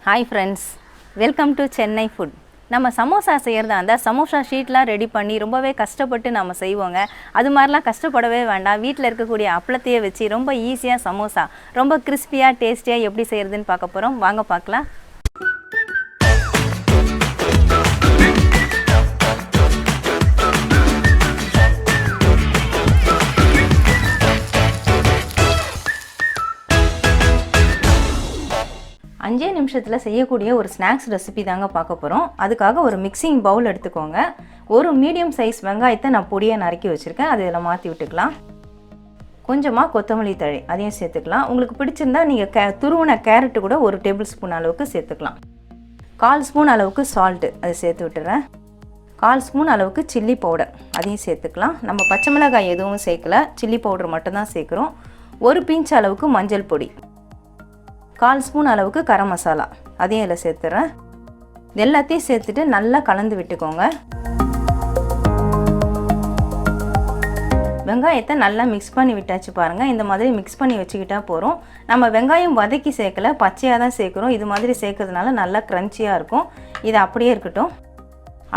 Hi friends, welcome to Chennai food. நம்ம சமோசா செய்யறதா இருந்தா சமோசா ஷீட்லாம் ரெடி பண்ணி ரொம்பவே கஷ்டப்பட்டு நாம செய்வோங்க. அது மாதிரிலாம் கஷ்டப்படவே வேண்டாம். வீட்ல இருக்கக்கூடிய அப்பளத்தையே வச்சு ரொம்ப ஈஸியா சமோசா ரொம்ப கிறிஸ்பியா டேஸ்டியா எப்படி செய்யறதுன்னு பார்க்க போறோம். வாங்க பார்க்கலாம். அஞ்சே நிமிஷத்தில் செய்யக்கூடிய ஒரு ஸ்நாக்ஸ் ரெசிபி தாங்க பார்க்க போகிறோம். அதுக்காக ஒரு மிக்சிங் பவுல் எடுத்துக்கோங்க. ஒரு மீடியம் சைஸ் வெங்காயத்தை நான் பொடியாக நறுக்கி வச்சுருக்கேன். அது இதில் மாற்றி விட்டுக்கலாம். கொஞ்சமாக கொத்தமல்லி தழை அதையும் சேர்த்துக்கலாம். உங்களுக்கு பிடிச்சிருந்தா நீங்கள் துருவின கேரட்டு கூட ஒரு டேபிள் ஸ்பூன் அளவுக்கு சேர்த்துக்கலாம். 1/4 ஸ்பூன் அளவுக்கு சால்ட்டு அதை சேர்த்து விட்டுறேன். 1/4 ஸ்பூன் அளவுக்கு சில்லி பவுடர் அதையும் சேர்த்துக்கலாம். நம்ம பச்சை மிளகாய் எதுவும் சேர்க்கல, சில்லி பவுடர் மட்டும்தான் சேர்க்குறோம். ஒரு பிஞ்ச் அளவுக்கு மஞ்சள் பொடி, 1/4 ஸ்பூன் அளவுக்கு கரம் மசாலா அதையும் இதில் சேர்த்துறேன். இது எல்லாத்தையும் சேர்த்துட்டு நல்லா கலந்து விட்டுக்கோங்க. வெங்காயத்தை நல்லா மிக்ஸ் பண்ணி விட்டாச்சு பாருங்கள். இந்த மாதிரி மிக்ஸ் பண்ணி வச்சுக்கிட்டா போகிறோம். நம்ம வெங்காயம் வதக்கி சேர்க்கல, பச்சையாக தான் சேர்க்குறோம். இது மாதிரி சேர்க்கறதுனால நல்லா க்ரன்ச்சியாக இருக்கும். இது அப்படியே இருக்கட்டும்.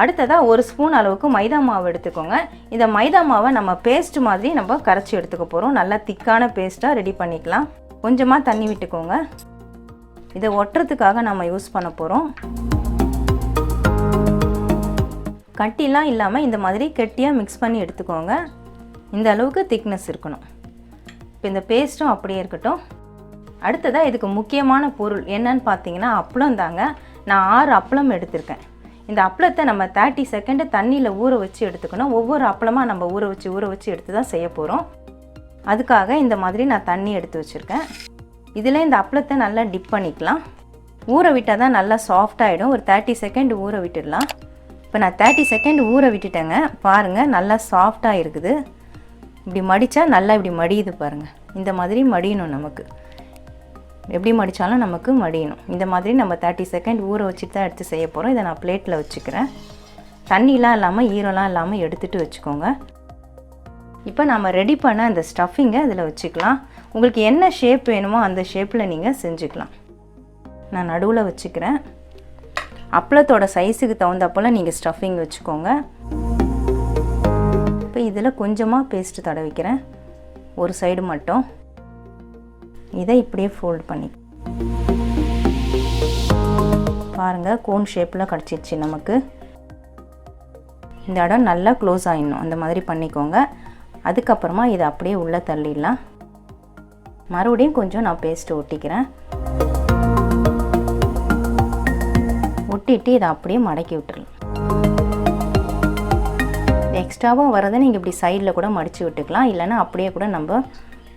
அடுத்ததாக 1 ஸ்பூன் அளவுக்கு மைதா மாவு எடுத்துக்கோங்க. இந்த மைதா மாவை நம்ம பேஸ்ட் மாதிரி நம்ம கரைச்சி எடுத்துக்க போகிறோம். நல்லா திக்கான பேஸ்ட்டாக ரெடி பண்ணிக்கலாம். கொஞ்சமாக தண்ணி விட்டுக்கோங்க. இதை ஒட்டுறதுக்காக நம்ம யூஸ் பண்ண போகிறோம். கட்டிலாம் இல்லாமல் இந்த மாதிரி கெட்டியாக மிக்ஸ் பண்ணி எடுத்துக்கோங்க. இந்த அளவுக்கு திக்னஸ் இருக்கணும். இப்போ இந்த பேஸ்ட்டும் அப்படியே இருக்கட்டும். அடுத்ததாக இதுக்கு முக்கியமான பொருள் என்னன்னு பார்த்தீங்கன்னா அப்பளம் தாங்க. நான் 6 அப்பளம் எடுத்திருக்கேன். இந்த அப்பளத்தை நம்ம 30 செகண்டு தண்ணியில் ஊற வச்சு எடுத்துக்கணும். ஒவ்வொரு அப்பளமாக நம்ம ஊற வச்சு எடுத்து தான் செய்ய போகிறோம். அதுக்காக இந்த மாதிரி நான் தண்ணி எடுத்து வச்சுருக்கேன். இதில் இந்த அப்பளத்தை நல்லா டிப் பண்ணிக்கலாம். ஊற விட்டால் தான் நல்லா சாஃப்டாகிடும். ஒரு 30 செகண்ட் ஊற விட்டுடலாம். இப்போ நான் 30 செகண்ட் ஊற விட்டுட்டேங்க. பாருங்கள் நல்லா சாஃப்டாக இருக்குது. இப்படி மடித்தா நல்லா இப்படி மடியுது பாருங்கள். இந்த மாதிரி மடியணும். நமக்கு எப்படி மடித்தாலும் நமக்கு மடியணும். இந்த மாதிரி நம்ம 30 செகண்ட் ஊற வச்சுட்டு தான் எடுத்து செய்ய போகிறோம். இதை நான் பிளேட்டில் வச்சுக்கிறேன். தண்ணிலாம் இல்லாமல் ஈரம்லாம் இல்லாமல் எடுத்துகிட்டு வச்சுக்கோங்க. இப்போ நம்ம ரெடி பண்ண அந்த ஸ்டஃபிங்கை இதில் வச்சுக்கலாம். உங்களுக்கு என்ன ஷேப் வேணுமோ அந்த ஷேப்பில் நீங்கள் செஞ்சுக்கலாம். நான் நடுவில் வச்சுக்கிறேன். அப்பளத்தோட சைஸுக்கு தகுந்தப்போல் நீங்கள் ஸ்டஃபிங் வச்சுக்கோங்க. இப்போ இதில் கொஞ்சமாக பேஸ்ட்டு தடவிக்கிறேன். ஒரு சைடு மட்டும். இதை இப்படியே ஃபோல்ட் பண்ணி பாருங்கள். கோன் ஷேப்பில் கிடச்சிருச்சு நமக்கு. இந்த இடம் நல்லா க்ளோஸ் ஆகிடணும். அந்த மாதிரி பண்ணிக்கோங்க. அதுக்கப்புறமா இதை அப்படியே உள்ளே தள்ளிடலாம். மறுபடியும் கொஞ்சம் நான் பேஸ்ட்டு ஒட்டிக்கிறேன். ஒட்டிட்டு இதை அப்படியே மடக்கி விட்டுடலாம். எக்ஸ்ட்ராவாக வரதை நீங்கள் இப்படி சைடில் கூட மடித்து விட்டுக்கலாம். இல்லைன்னா அப்படியே கூட நம்ம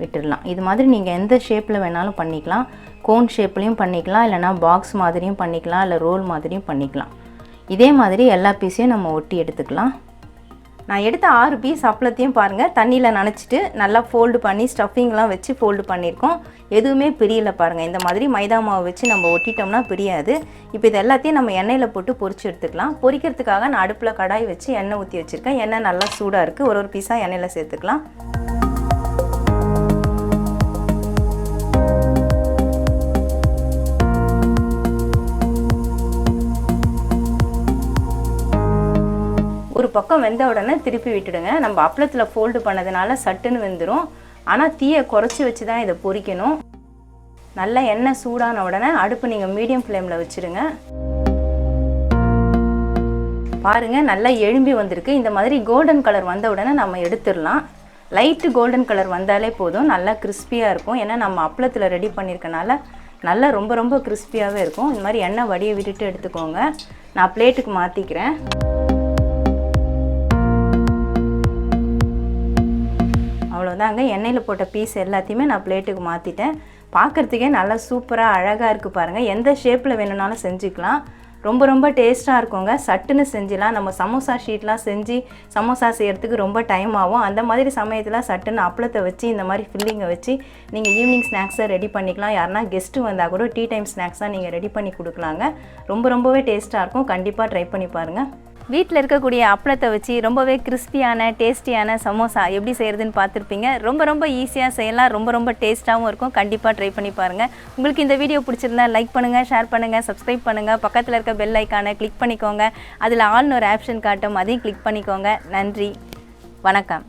விட்டுடலாம். இது மாதிரி நீங்கள் எந்த ஷேப்பில் வேணாலும் பண்ணிக்கலாம். கோன் ஷேப்லேயும் பண்ணிக்கலாம், இல்லைனா பாக்ஸ் மாதிரியும் பண்ணிக்கலாம், இல்லை ரோல் மாதிரியும் பண்ணிக்கலாம். இதே மாதிரி எல்லா பீஸையும் நம்ம ஒட்டி எடுத்துக்கலாம். நான் எடுத்த 6 பீஸ் அப்பளத்தையும் பாருங்கள் தண்ணியில் நனைச்சிட்டு நல்லா ஃபோல்டு பண்ணி ஸ்டஃபிங்லாம் வச்சு ஃபோல்டு பண்ணியிருக்கோம். எதுவுமே பிரியலை பாருங்கள். இந்த மாதிரி மைதா மாவு வச்சு நம்ம ஒட்டிட்டோம்னா பிரியாது. இப்போ இது எல்லாத்தையும் நம்ம எண்ணெயில் போட்டு பொரிச்சு எடுத்துக்கலாம். பொரிக்கிறதுக்காக நான் அடுப்பில் கடாய் வச்சு எண்ணெய் ஊற்றி வச்சுருக்கேன். எண்ணெய் நல்லா சூடாக இருக்குது. ஒரு பீஸாக எண்ணெயில் சேர்த்துக்கலாம். ஒரு பக்கம் வெந்த உடனே திருப்பி விட்டுடுங்க. நம்ம அப்பளத்தில் ஃபோல்டு பண்ணதுனால சட்டுன்னு வெந்துடும். ஆனால் தீயை குறைச்சி வச்சு தான் இதை பொரிக்கணும். நல்லா எண்ணெய் சூடான உடனே அடுப்பு நீங்கள் மீடியம் ஃப்ளேமில் வச்சுருங்க. பாருங்கள் நல்லா எழும்பி வந்திருக்கு. இந்த மாதிரி கோல்டன் கலர் வந்த உடனே நம்ம எடுத்துடலாம். லைட்டு கோல்டன் கலர் வந்தாலே போதும். நல்லா கிறிஸ்பியாக இருக்கும். ஏன்னா நம்ம அப்பளத்தில் ரெடி பண்ணியிருக்கனால நல்லா ரொம்ப கிறிஸ்பியாகவே இருக்கும். இந்த மாதிரி எண்ணெய் வடியை விட்டுட்டு எடுத்துக்கோங்க. நான் பிளேட்டுக்கு மாற்றிக்கிறேன். அவ்வளோதாங்க. எண்ணெயில் போட்ட பீஸ் எல்லாத்தையுமே நான் பிளேட்டுக்கு மாற்றிட்டேன். பார்க்குறதுக்கே நல்லா சூப்பராக அழகாக இருக்குது பாருங்கள். எந்த ஷேப்பில் வேணும்னாலும் செஞ்சுக்கலாம். ரொம்ப டேஸ்ட்டாக இருக்குங்க. சட்டுன்னு செஞ்சிடலாம். நம்ம சமோசா ஷீட்லாம் செஞ்சு சமோசா செய்கிறதுக்கு ரொம்ப டைம் ஆகும். அந்த மாதிரி சமயத்தில் சட்டுன்னு அப்பளத்தை வச்சு இந்த மாதிரி ஃபில்லிங்கை வச்சு நீங்கள் ஈவினிங் ஸ்நாக்ஸை ரெடி பண்ணிக்கலாம். யாருன்னா கெஸ்ட்டு வந்தால் கூட டீ டைம் ஸ்நாக்ஸாக நீங்கள் ரெடி பண்ணி கொடுக்கலாங்க. ரொம்பவே டேஸ்ட்டாக இருக்கும். கண்டிப்பாக ட்ரை பண்ணி பாருங்கள். வீட்டில் இருக்கக்கூடிய அப்பளத்தை வச்சு ரொம்பவே கிறிஸ்பியான டேஸ்டியான சமோசா எப்படி செய்கிறதுன்னு பார்த்துருப்பீங்க. ரொம்ப ஈஸியாக செய்யலாம், ரொம்ப டேஸ்ட்டாகவும் இருக்கும். கண்டிப்பாக ட்ரை பண்ணி பாருங்கள். உங்களுக்கு இந்த வீடியோ பிடிச்சிருந்தா லைக் பண்ணுங்கள், ஷேர் பண்ணுங்கள், சப்ஸ்கிரைப் பண்ணுங்கள். பக்கத்தில் இருக்க பெல் ஐக்கானை கிளிக் பண்ணிக்கோங்க. அதில் ஆல்னு ஒரு ஆப்ஷன் காட்டும், அதையும் கிளிக் பண்ணிக்கோங்க. நன்றி, வணக்கம்.